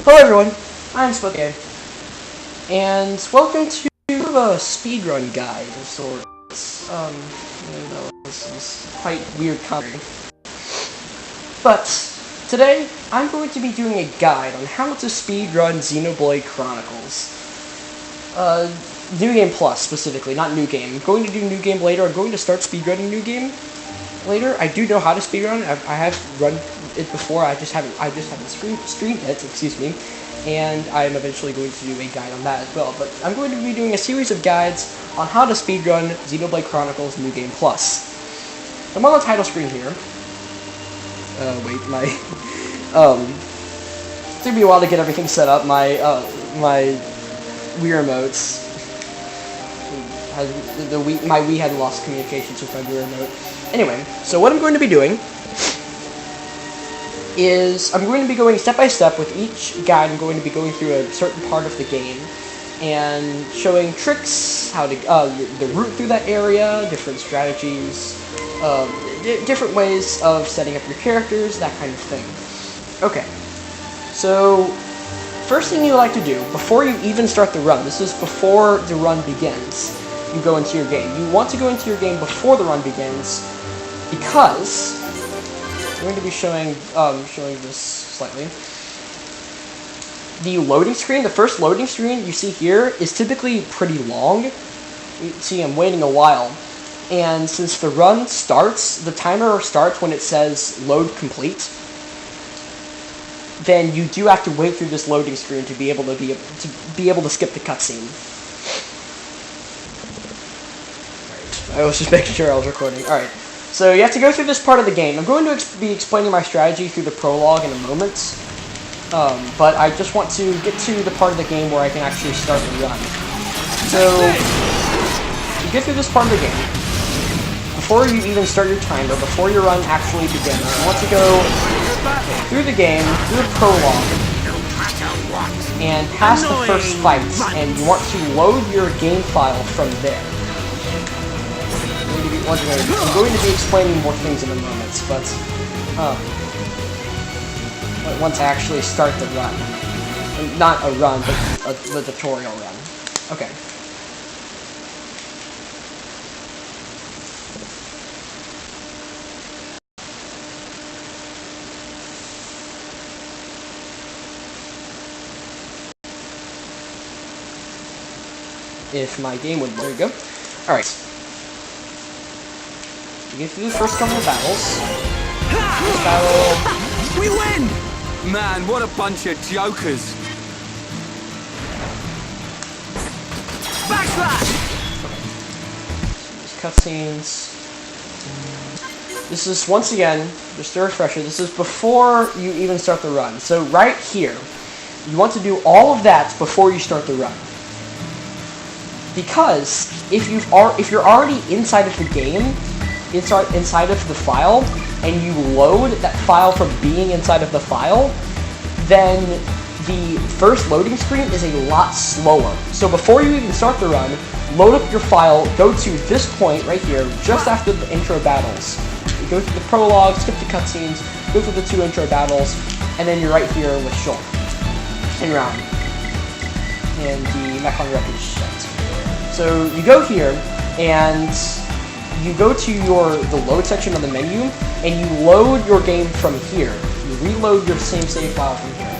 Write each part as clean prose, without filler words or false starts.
Hello everyone, I'm Speedrun, and welcome to a speedrun guide of sorts. This is quite weird comedy. But today, I'm going to be doing a guide on how to speedrun Xenoblade Chronicles. New Game Plus, specifically, not New Game. I'm going to do New Game later. I'm going to start speedrunning New Game later. I do know how to speedrun. I have run it before. I just haven't streamed it. Excuse me. And I'm eventually going to do a guide on that as well. But I'm going to be doing a series of guides on how to speedrun Xenoblade Chronicles New Game Plus. I'm on the title screen here. Wait, my it took me a while to get everything set up. My Wii remotes. My Wii had lost communications with my Wii remote. Anyway, so what I'm going to be doing is I'm going to be going step by step with each guide. I'm going to be going through a certain part of the game and showing tricks, how to the route through that area, different strategies, different ways of setting up your characters, that kind of thing. Okay, so first thing you like to do before you even start the run, this is before the run begins, you go into your game. You want to go into your game before the run begins because I'm going to be showing this slightly. The loading screen, the first loading screen you see here is typically pretty long. You see I'm waiting a while. And since the run starts, the timer starts when it says load complete, then you do have to wait through this loading screen to be able to skip the cutscene. Alright, I was just making sure I was recording. Alright. So you have to go through this part of the game. I'm going to be explaining my strategy through the prologue in a moment, but I just want to get to the part of the game where I can actually start the run. So, you get through this part of the game. Before you even start your timer, before your run actually begins, you want to go through the game, through the prologue, and past the first fights, and you want to load your game file from there. I'm going to be explaining more things in a moment, but once I actually start the run. Not a run, but the tutorial run. Okay. If my game would... There we go. Alright. You get through the first couple of battles. First battle... We win! Man, what a bunch of jokers. Backslash! These cutscenes. This is, once again, just a refresher, this is before you even start the run. So right here, you want to do all of that before you start the run. Because if you're already inside of the game, inside of the file, and you load that file from being inside of the file, then the first loading screen is a lot slower. So before you even start the run, load up your file, go to this point right here, just after the intro battles. You go through the prologue, skip the cutscenes, go through the 2 intro battles, and then you're right here with Shulk and Round and the Mechon Wreckage set. So you go here, and you go to the load section of the menu, and you load your game from here. You reload your same save file from here.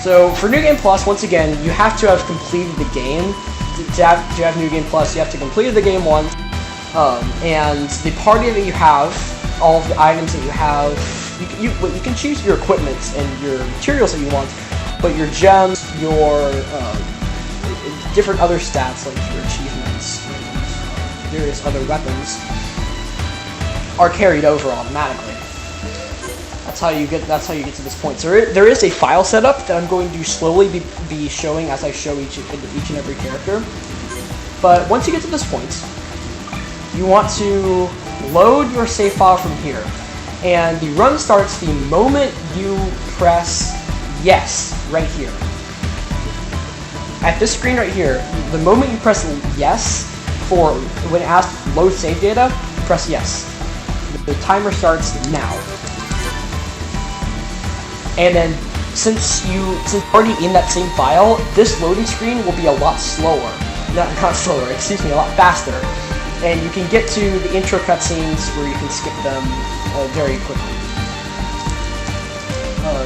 So for New Game Plus, once again, you have to have completed the game. To have New Game Plus, you have to complete the game once, and the party that you have, all of the items that you have, you can choose your equipment and your materials that you want, but your gems, your different other stats like your achievements and various other weapons are carried over automatically. That's how you get to this point. So there is a file setup that I'm going to slowly be showing as I show each and every character. But once you get to this point, you want to load your save file from here. And the run starts the moment you press yes right here. At this screen right here, the moment you press yes for when it asks load save data, press yes. The timer starts now. And then since you're already in that same file, this loading screen will be a lot slower. Not slower, excuse me, a lot faster. And you can get to the intro cutscenes where you can skip them very quickly.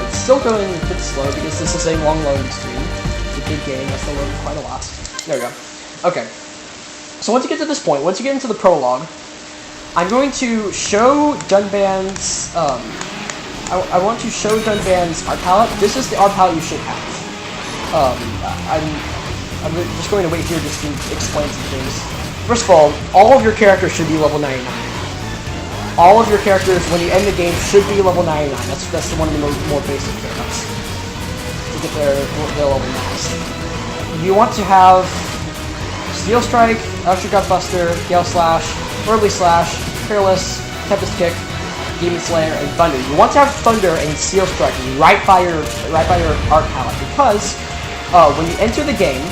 It's still going a bit slow because this is a long loading screen. It's a big game, that's still loading quite a lot. There we go. Okay. So once you get to this point, once you get into the prologue, I'm going to show Dunban's, I want to show Dunban's art palette. This is the art palette you should have. I'm just going to wait here just to explain some things. First of all of your characters should be level 99. All of your characters, when you end the game, should be level 99. That's one of the more basic things to get their level max. You want to have Steel Strike, Electric Gutbuster, Gale Slash, Early Slash, Careless, Tempest Kick, Demon Slayer, and Thunder. You want to have Thunder and Steel Strike right by your art palette, because when you enter the game,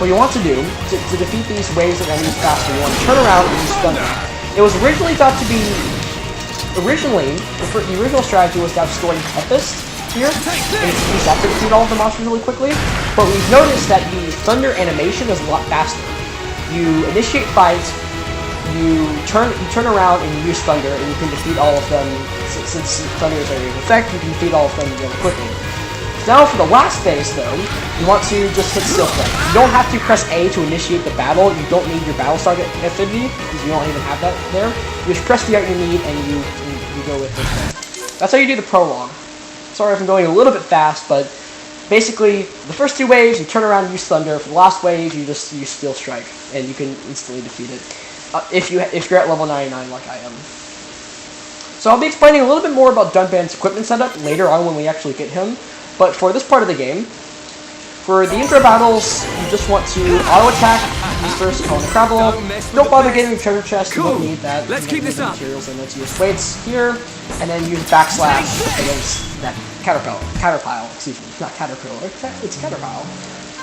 what you want to do to defeat these waves of enemies faster, you want to turn around and use Thunder. It was originally thought to be the original strategy was to have storing Tempest here, and use that to defeat all of the monsters really quickly. But we've noticed that the Thunder animation is a lot faster. You initiate fights, you turn around and you use Thunder, and you can defeat all of them. Since Thunder is area of effect, you can defeat all of them really quickly. Now for the last phase, though, you want to just hit Steel Strike. You don't have to press A to initiate the battle. You don't need your battle start affinity, because you don't even have that there. You just press the art you need, and you go with it. That's how you do the prologue. Sorry if I'm going a little bit fast, but basically, the first two waves, you turn around and use Thunder. For the last wave, you just use Steel Strike, and you can instantly defeat it. If you're at level 99 like I am. So I'll be explaining a little bit more about Dunban's equipment setup later on when we actually get him. But for this part of the game, for the intro battles, you just want to auto-attack, use first Colony Crabble. Don't bother getting the treasure chest, you don't need that. Let's keep this up. Materials, and let's use weights here, and then use backslash against that caterpillar, excuse me, not caterpillar, it's caterpillar.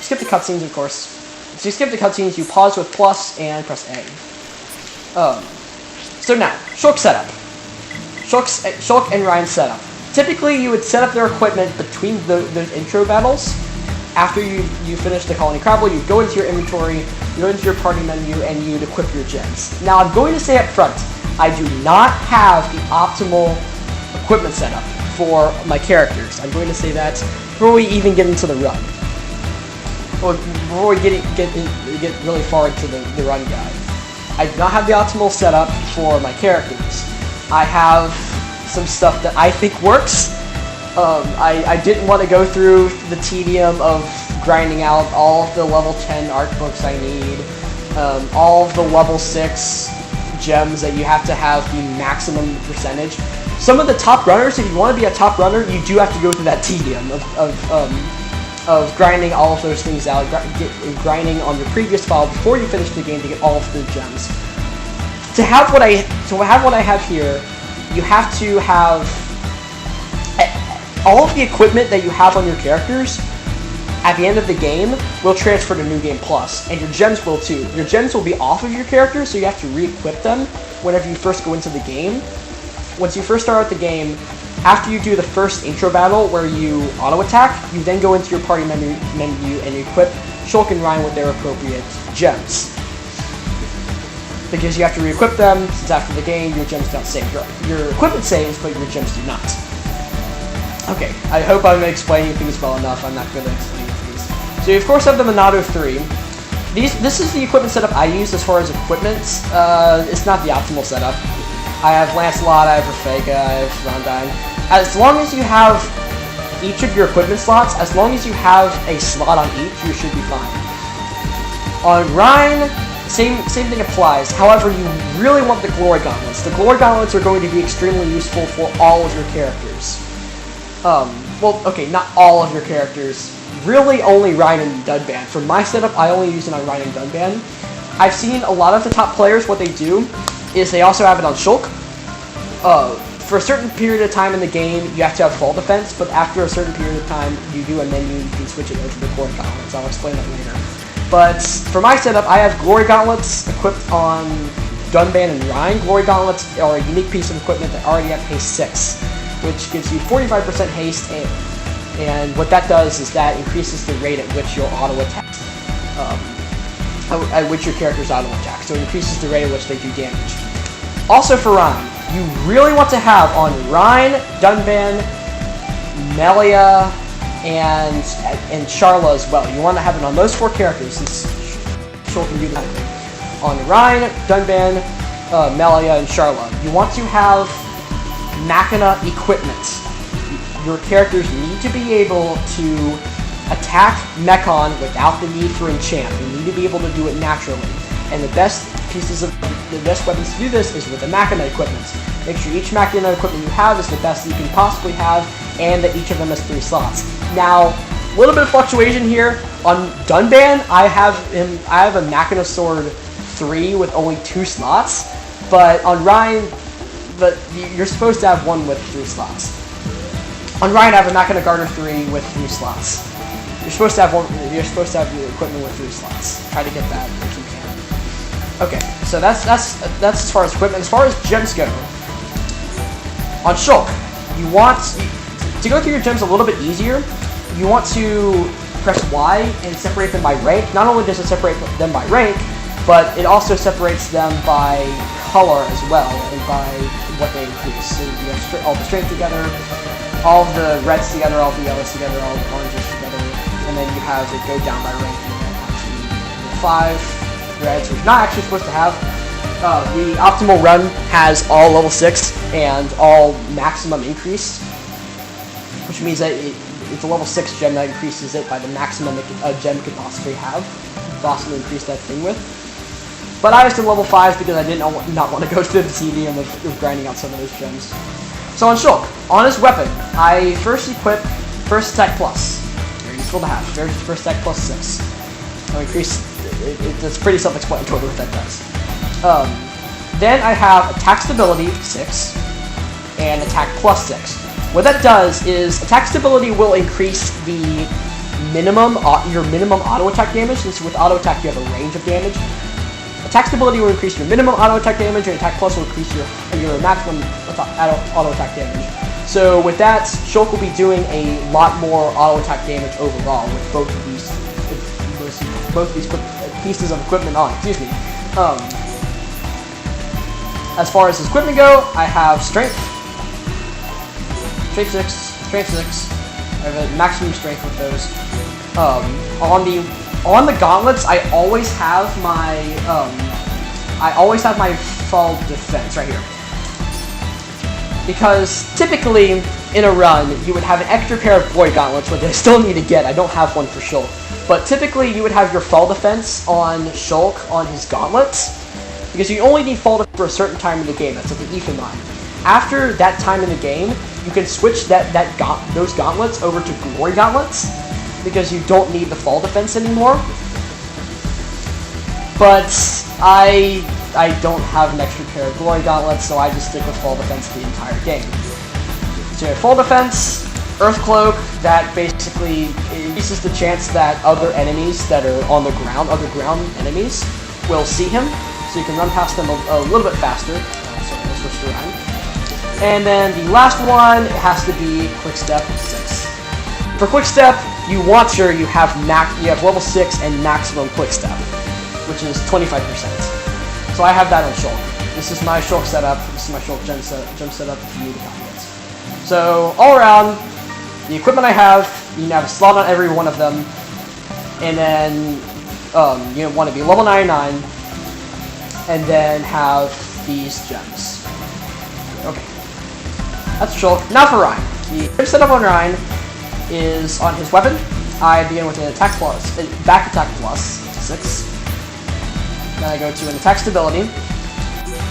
Skip the cutscenes, of course. So you skip the cutscenes, you pause with plus and press A. So now, Shulk setup. Shulk and Ryan setup. Typically, you would set up their equipment between those intro battles. After you finish the Colony Crabble, you go into your inventory, you go into your party menu, and you'd equip your gems. Now, I'm going to say up front, I do not have the optimal equipment setup for my characters. I'm going to say that before we even get into the run. Or before we get really far into the run guide. I do not have the optimal setup for my characters. I have some stuff that I think works. I didn't want to go through the tedium of grinding out all of the level 10 art books I need, all of the level 6 gems that you have to have the maximum percentage. Some of the top runners, if you want to be a top runner, you do have to go through that tedium of grinding all of those things out, grinding on your previous file before you finish the game to get all of the gems. To have what I have here, you have to have all of the equipment that you have on your characters at the end of the game will transfer to New Game Plus, and your gems will too. Your gems will be off of your character, so you have to re-equip them whenever you first go into the game. Once you first start out the game, after you do the first intro battle where you auto-attack, you then go into your party menu and you equip Shulk and Ryan with their appropriate gems. Because you have to re-equip them, since after the game, your gems don't save. Your equipment saves, but your gems do not. Okay, I hope I'm explaining things well enough. I'm not good at explaining things. So you of course have the Monado 3. This is the equipment setup I use as far as equipment. It's not the optimal setup. I have Lancelot, I have Rafega, I have Rondine. As long as you have each of your equipment slots, as long as you have a slot on each, you should be fine. On Rhine, same thing applies. However, you really want the Glory Gauntlets. The Glory Gauntlets are going to be extremely useful for all of your characters. Well, okay, not all of your characters. Really only Ryan and Dunban. For my setup, I only use it on Ryan and Dunban. I've seen a lot of the top players, what they do is they also have it on Shulk. For a certain period of time in the game, you have to have Fall Defense, but after a certain period of time, you do, and then you can switch it over to the Glory Gauntlets. I'll explain that later. But for my setup, I have Glory Gauntlets equipped on Dunban and Ryan. Glory Gauntlets are a unique piece of equipment that already have haste 6, which gives you 45% haste And what that does is that increases the rate at which your auto attack, at which your characters auto attack. So it increases the rate at which they do damage. Also for Ryan, you really want to have on Ryan, Dunban, Melia, and Charla as well. You want to have it on those 4 characters, since Shulk can do that. On Ryan, Dunban, Melia, and Charla. You want to have Machina equipment. Your characters need to be able to attack Mechon without the need for enchant. You need to be able to do it naturally. And the best weapons to do this is with the Machina equipment. Make sure each Machina equipment you have is the best that you can possibly have, and that each of them has 3 slots. Now, a little bit of fluctuation here. On Dunban, I have a Machina Sword 3 with only 2 slots, but on Ryan, you're supposed to have one with 3 slots. On Ryan, I have a Machina Garter 3 with 3 slots. You're supposed to have your equipment with 3 slots. Try to get that if you can. Okay, so that's as far as equipment. As far as gems go, on Shulk, you want to go through your gems a little bit easier. You want to press Y and separate them by rank. Not only does it separate them by rank, but it also separates them by color as well, and by what they increase. So you have all the strength together, all of the reds together, all the yellows together, all the oranges together, and then you have it go down by rank. You have 5 reds, which you're not actually supposed to have. The optimal run has all level 6 and all maximum increase, which means that it's a level 6 gem that increases it by the maximum a gem could possibly have, possibly increase that thing with. But I was to level 5 because I did not want to go through the tedium of grinding out some of those gems. So on Shulk, on his weapon, I first equip First Attack Plus. Very useful to have. First Attack Plus 6. So it's pretty self-explanatory what that does. Then I have Attack Stability 6 and Attack Plus 6. What that does is Attack Stability will increase the your minimum auto attack damage, since with auto attack you have a range of damage. Attack Stability will increase your minimum auto attack damage, and Attack Plus will increase your maximum auto attack damage. So with that, Shulk will be doing a lot more auto attack damage overall with both of these pieces of equipment on. Excuse me. As far as his equipment go, I have Strength 6. I have a maximum strength with those. On the gauntlets, I always have my fall defense right here. Because typically in a run, you would have an extra pair of glory gauntlets, which I still need to get. I don't have one for Shulk. But typically you would have your fall defense on Shulk on his gauntlets, because you only need fall defense for a certain time in the game. That's at the Ethan line. After that time in the game, you can switch those gauntlets over to glory gauntlets, because you don't need the fall defense anymore. But I don't have an extra pair of glory gauntlets, so I just stick with fall defense the entire game. So you have fall defense, Earth Cloak, that basically increases the chance that other enemies that are on the ground, other ground enemies, will see him, so you can run past them a little bit faster. So I'll switch to around. And then the last one has to be Quick Step 6. For Quick Step, you have level 6 and maximum Quick Step, which is 25%. So I have that on Shulk. This is my Shulk setup. This is my Shulk gem setup if you need to copy it. So all around, the equipment I have, you have a slot on every one of them, and then you want to be level 99, and then have these gems. Okay, that's Shulk. Now for Ryan. The gem setup on Ryan is on his weapon. I begin with an back attack plus 6. Then I go to an attack stability,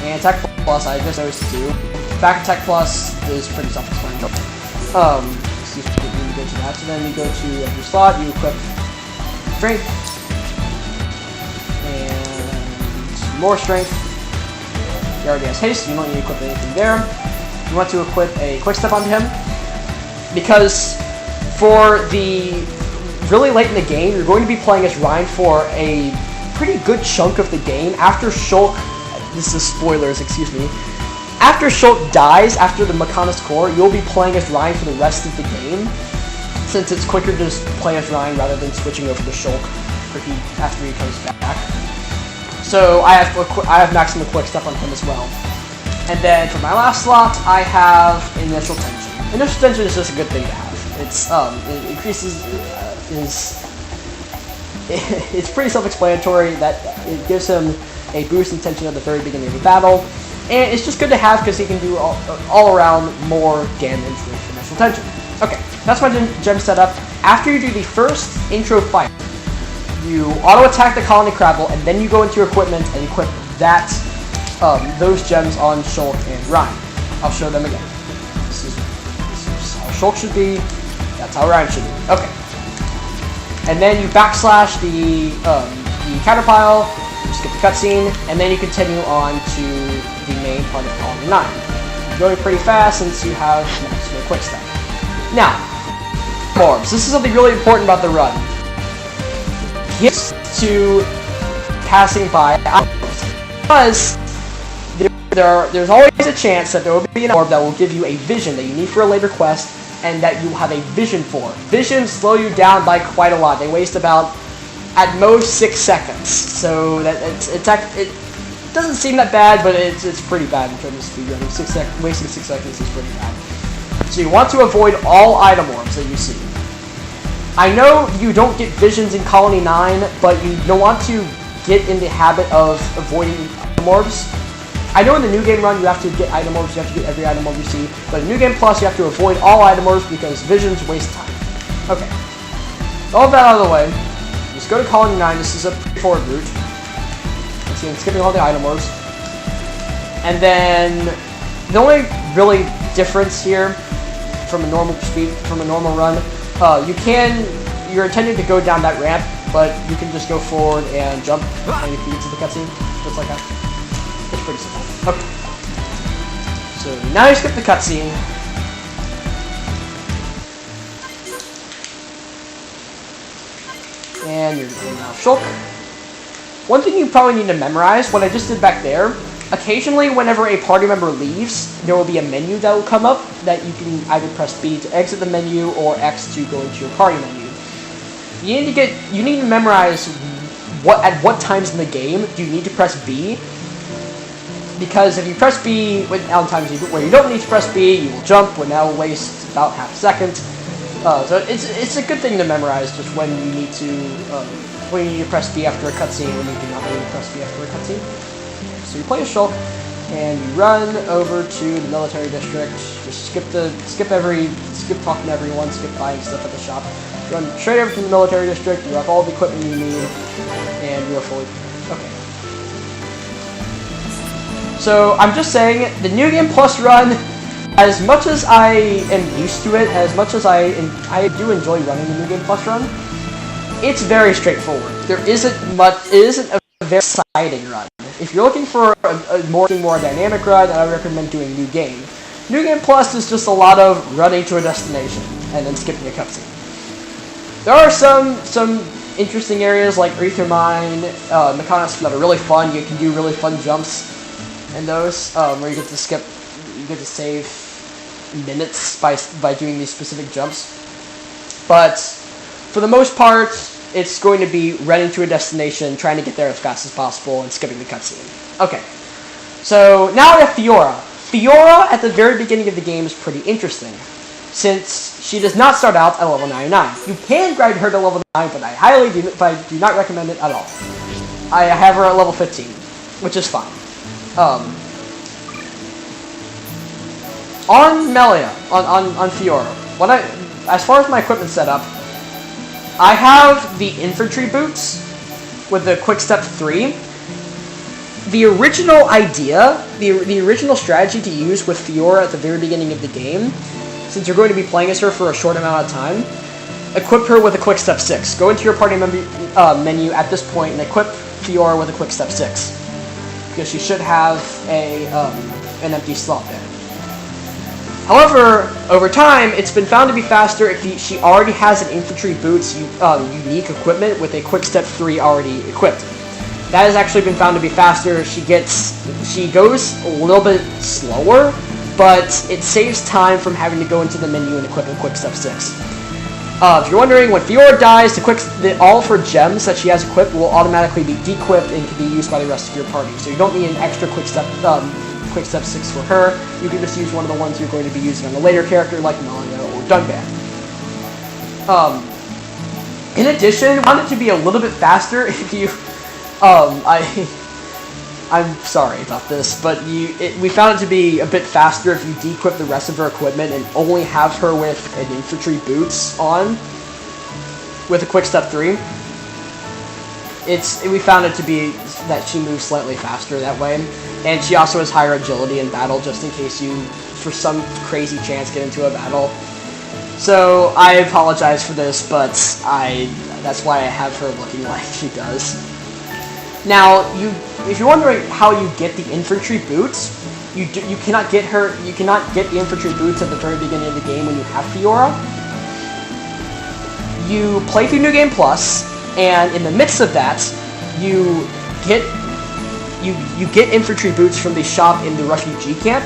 and attack plus I just always do. Back attack plus is pretty self-explanatory. Excuse me, you go to that. So then you go to your slot, you equip strength, and more strength. He already has haste, you don't need to equip anything there. You want to equip a quick step onto him, because for the really late in the game, you're going to be playing as Ryan for a pretty good chunk of the game. After Shulk, this is spoilers, excuse me. After Shulk dies, after the Mechanis Core, you'll be playing as Ryan for the rest of the game. since it's quicker to just play as Ryan rather than switching over to Shulk after he comes back. So I have maximum quick step on him as well. And then for my last slot, I have Initial Tension. Initial Tension is just a good thing to have. It increases it's pretty self-explanatory that it gives him a boost in tension at the very beginning of the battle, and it's just good to have because he can do all around more damage with Initial Tension. Okay, that's my gem setup. After you do the first intro fight, you auto-attack the Colony Crabble, and then you go into your equipment and equip those gems on Shulk and Ryan. I'll show them again. This is how Shulk should be. That's how Ryan should be. Okay. And then you backslash the counterpile, you skip the cutscene, and then you continue on to the main part of Colony 9. Going pretty fast since you have maximum quick step. Now, orbs. This is something really important about the run. Gets to passing by items, because there's always a chance that there will be an orb that will give you a vision that you need for a later quest, and that you have a vision for. Visions slow you down by quite a lot. They waste about, at most, 6 seconds. So that it doesn't seem that bad, but it's pretty bad in terms of speedrunning. Wasting 6 seconds is pretty bad. So you want to avoid all item orbs that you see. I know you don't get visions in Colony 9, but you don't want to get in the habit of avoiding item orbs. I know in the New Game run you have to get item orbs, you have to get every item orb you see, but in New Game Plus you have to avoid all item orbs because visions waste time. Okay. All of that out of the way, just go to Colony 9, this is a pretty forward route. You see I'm skipping all the item orbs. And then, the only really difference here from a normal run, you're intended to go down that ramp, but you can just go forward and jump and you can get to the cutscene, just like that. It's pretty simple. Okay. So now you skip the cutscene. And you're now Shulk. One thing you probably need to memorize, what I just did back there, occasionally whenever a party member leaves, there will be a menu that will come up that you can either press B to exit the menu or X to go into your party menu. You need to memorize at what times in the game do you need to press B. Because if you press B on times where you don't need to press B, you will jump, and that will waste about half a second. So it's a good thing to memorize just when you need to press B after a cutscene, when you do not need to press B after a cutscene. So you play as Shulk, and you run over to the military district. Just skip talking to everyone, skip buying stuff at the shop. Run straight over to the military district. You have all the equipment you need, and you are fully prepared. Okay. So, I'm just saying, the New Game Plus run, as much as I am used to it, as much as I do enjoy running the New Game Plus run, it's very straightforward. It isn't a very exciting run. If you're looking for a more dynamic run, I would recommend doing New Game. New Game Plus is just a lot of running to a destination, and then skipping a cutscene. There are some interesting areas like Aether Mine, mechanics that are really fun. You can do really fun jumps in those, where you get to save minutes by doing these specific jumps. But for the most part, it's going to be running to a destination, trying to get there as fast as possible, and skipping the cutscene. Okay, so now we have Fiora. Fiora at the very beginning of the game is pretty interesting, since she does not start out at level 99. You can grind her to level 9, but I do not recommend it at all. I have her at level 15, which is fine. On Melia, on Fiora, as far as my equipment setup, I have the infantry boots with the quick step 3. The original idea, the original strategy to use with Fiora at the very beginning of the game, since you're going to be playing as her for a short amount of time, equip her with a quick step 6. Go into your party menu at this point and equip Fiora with a quick step 6. Because she should have an empty slot there. However, over time, it's been found to be faster if she already has an infantry boots unique equipment with a quick step 3 already equipped. That has actually been found to be faster. She goes a little bit slower, but it saves time from having to go into the menu and equip a quick step 6. If you're wondering, when Fiora dies, all of her gems that she has equipped will automatically be dequipped and can be used by the rest of your party. So you don't need an extra quick step 6 for her. You can just use one of the ones you're going to be using on a later character like Melania or Dunban. In addition, I want it to be a little bit faster if you, I'm sorry about this, but we found it to be a bit faster if you dequip the rest of her equipment and only have her with an infantry boots on, with a quick step 3. We found it to be that she moves slightly faster that way, and she also has higher agility in battle, just in case you, for some crazy chance, get into a battle. So I apologize for this, but that's why I have her looking like she does. Now, if you're wondering how you get the infantry boots, you cannot get the infantry boots at the very beginning of the game when you have Fiora. You play through New Game Plus, and in the midst of that, you get infantry boots from the shop in the refugee camp,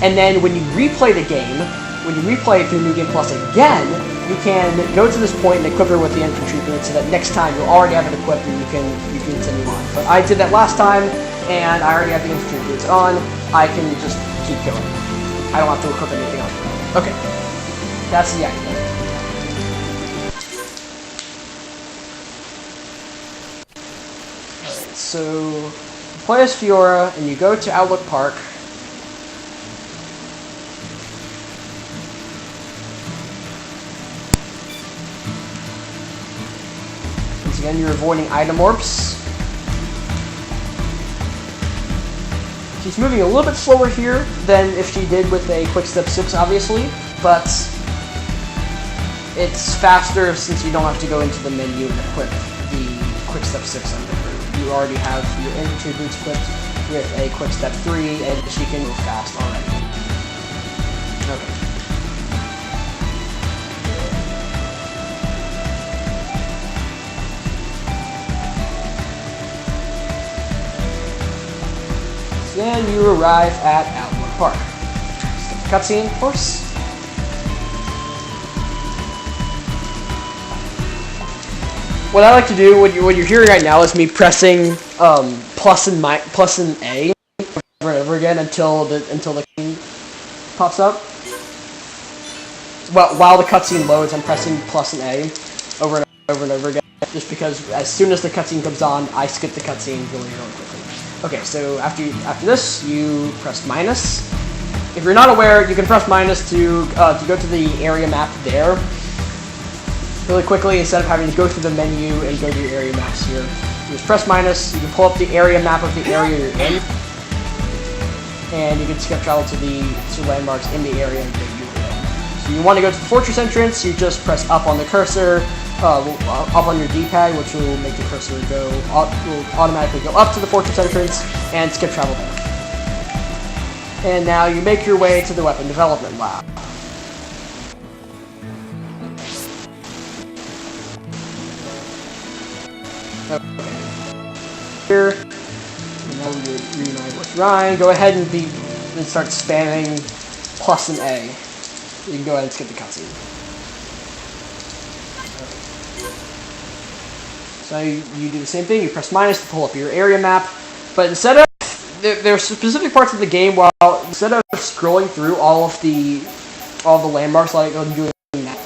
and then when you replay the game, when you replay through New Game Plus again, you can go to this point and equip her with the infantry boots so that next time you'll already have it equipped and you can continue on. But I did that last time, and I already have the infantry boots on. I can just keep going. I don't have to equip anything else. Okay, that's the idea. Alright, so you play as Fiora, and you go to Outlook Park. Again, you're avoiding item orbs. She's moving a little bit slower here than if she did with a quick step 6, obviously, but it's faster since you don't have to go into the menu and equip the quick step 6 under her. You already have your infantry boots equipped with a quick step 3, and she can move fast already. Okay. Then you arrive at Outlook Park. Cutscene, of course. What I like to do, what you're hearing right now, is me pressing plus and A over and over again until the cutscene pops up. Well, while the cutscene loads, I'm pressing plus and A over and over again, just because as soon as the cutscene comes on, I skip the cutscene really quickly. Okay, so after this, you press minus. If you're not aware, you can press minus to go to the area map there really quickly instead of having to go through the menu and go to your area maps here. You just press minus, you can pull up the area map of the area you're in, and you can skip travel to landmarks in the area that you were in. So you want to go to the fortress entrance, you just press up on the cursor, up on your D-pad, which will make the cursor will automatically go up to the fortress entrance and skip travel there. And now you make your way to the weapon development lab. Okay. Here, and now we reunite with Ryan. Go ahead and start spamming plus and A. You can go ahead and skip the cutscene. So you do the same thing, you press minus to pull up your area map, but instead of, there are specific parts of the game where instead of scrolling through all the landmarks like I'm doing now,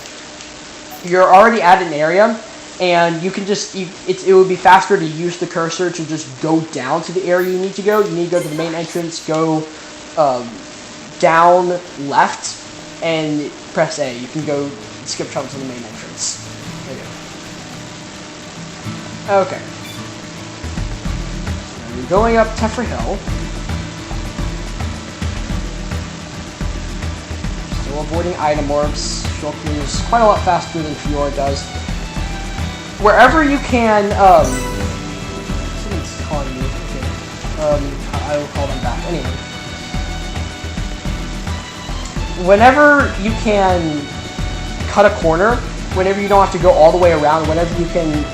you're already at an area, and you can just, it would be faster to use the cursor to just go down to the area you need to go. You need to go to the main entrance, go down left, and press A. You can go skip travel to the main entrance. There you go. Okay. So you're going up Tefra Hill. Still avoiding item orbs. Shulk moves quite a lot faster than Fiora does. Wherever you can, someone's calling me. Okay. I will call them back. Anyway. Whenever you can cut a corner, whenever you don't have to go all the way around, whenever you can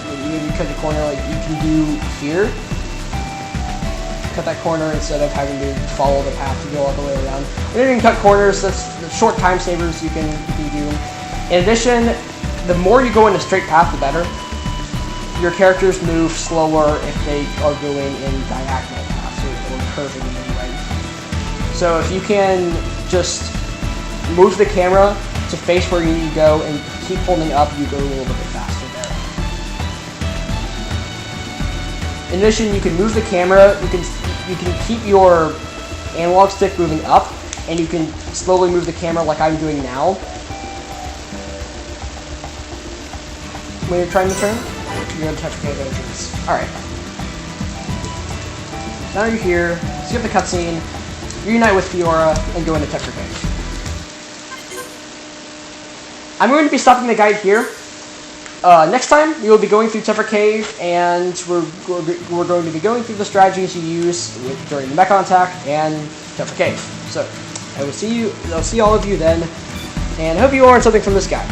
cut the corner like you can do here, cut that corner instead of having to follow the path to go all the way around. Whenever you can cut corners, that's the short time savers you can do. In addition, the more you go in a straight path, the better. Your characters move slower if they are going in diagonal paths or curving in any way. So if you can just move the camera to face where you need to go and keep holding up, you go a little bit faster there. In addition, you can move the camera, you can keep your analog stick moving up, and you can slowly move the camera like I'm doing now. When you're trying to turn, you're going to touch OK edges. Alright. Now you're here, skip the cutscene, reunite with Fiora, and go into Tetra Cave. I'm going to be stopping the guide here. Next time, we will be going through Tetra Cave, and we're going to be going through the strategies you use during the Mechon attack and Tetra Cave. So, I'll see all of you then, and I hope you learned something from this guide.